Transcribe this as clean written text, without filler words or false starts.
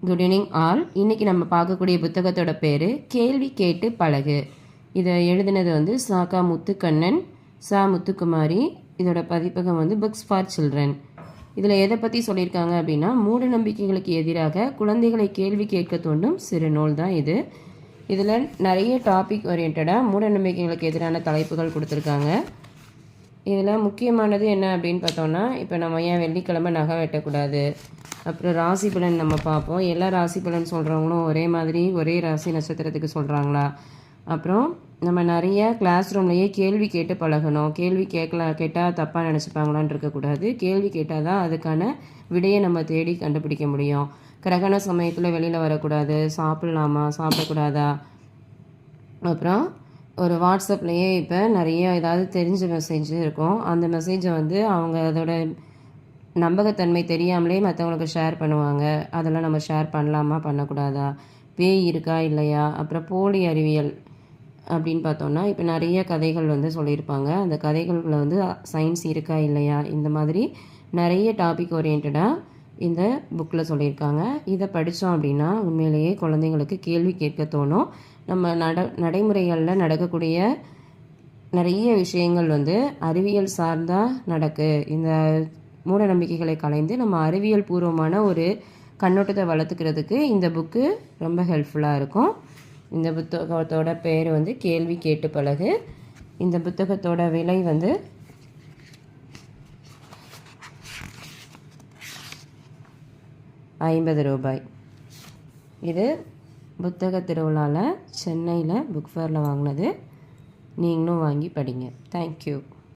Good evening all. இன்றைக்கி நம்ம பார்க்கக்கூடிய புத்தகத்தோட பேர் கேள்வி கேட்டு பழகு. இதை எழுதினது வந்து சாக்கா முத்துக்கண்ணன், சா முத்துக்குமாரி. இதோட பதிப்பகம் வந்து புக்ஸ் ஃபார் சில்ட்ரன். இதில் எதை பற்றி சொல்லியிருக்காங்க அப்படின்னா, மூட நம்பிக்கைகளுக்கு எதிராக குழந்தைகளை கேள்வி கேட்க தூண்டும் சிறு நூல் தான் இது. இதில் நிறைய டாபிக் ஓரியன்டாக மூட நம்பிக்கைகளுக்கு எதிரான தலைப்புகள் கொடுத்துருக்காங்க. இதில் முக்கியமானது என்ன அப்படின்னு பார்த்தோன்னா, இப்போ நம்ம ஏன் வெள்ளிக்கிழமை நகை வெட்டக்கூடாது, அப்புறம் ராசி பலன் நம்ம பார்ப்போம். எல்லா ராசி பலன் சொல்கிறவங்களும் ஒரே மாதிரி ஒரே ராசி நட்சத்திரத்துக்கு சொல்கிறாங்களா, அப்புறம் நம்ம நிறைய கிளாஸ் ரூம்லேயே கேள்வி கேட்டு பழகணும். கேள்வி கேட்டால் தப்பாக நினச்சிப்பாங்களான்னு இருக்கக்கூடாது. கேள்வி கேட்டால் தான் அதுக்கான விடையை நம்ம தேடி கண்டுபிடிக்க முடியும். கிரகண சமயத்தில் வெளியில் வரக்கூடாது, சாப்பிட்லாமா சாப்பிடக்கூடாதா, அப்புறம் ஒரு வாட்ஸ்அப்லேயே இப்போ நிறைய ஏதாவது தெரிஞ்ச மெசேஜ் இருக்கும். அந்த மெசேஜை வந்து அவங்க அதோட நம்பகத்தன்மை தெரியாமலே மற்றவங்களுக்கு ஷேர் பண்ணுவாங்க. அதெல்லாம் நம்ம ஷேர் பண்ணலாமா பண்ணக்கூடாதா, பேய் இருக்கா இல்லையா, அப்புறம் போலி அறிவியல் அப்படின்னு பார்த்தோன்னா இப்போ நிறைய கதைகள் வந்து சொல்லியிருப்பாங்க. அந்த கதைகளில் வந்து சயின்ஸ் இருக்கா இல்லையா, இந்த மாதிரி நிறைய டாபிக் ஓரியன்டாக இந்த புக்கில் சொல்லியிருக்காங்க. இதை படித்தோம் அப்படின்னா உண்மையிலேயே குழந்தைங்களுக்கு கேள்வி கேட்க தோணும். நம்ம நடைமுறைகளில் நடக்கக்கூடிய நிறைய விஷயங்கள் வந்து அறிவியல் சார்ந்தால் நடக்கு. இந்த மூட நம்பிக்கைகளை கலைந்து நம்ம அறிவியல் பூர்வமான ஒரு கண்ணோட்டத்தை வளர்த்துக்கிறதுக்கு இந்த புக்கு ரொம்ப ஹெல்ப்ஃபுல்லாக இருக்கும். இந்த புத்தகத்தோட பேர் வந்து கேள்வி கேட்டு பழகு. இந்த புத்தகத்தோட விலை வந்து ₹50. இது புத்தக திருவிழாவில் சென்னையில் புக் ஃபேரில் வாங்கினது. நீங்களும் வாங்கி படிங்க. தேங்க்யூ.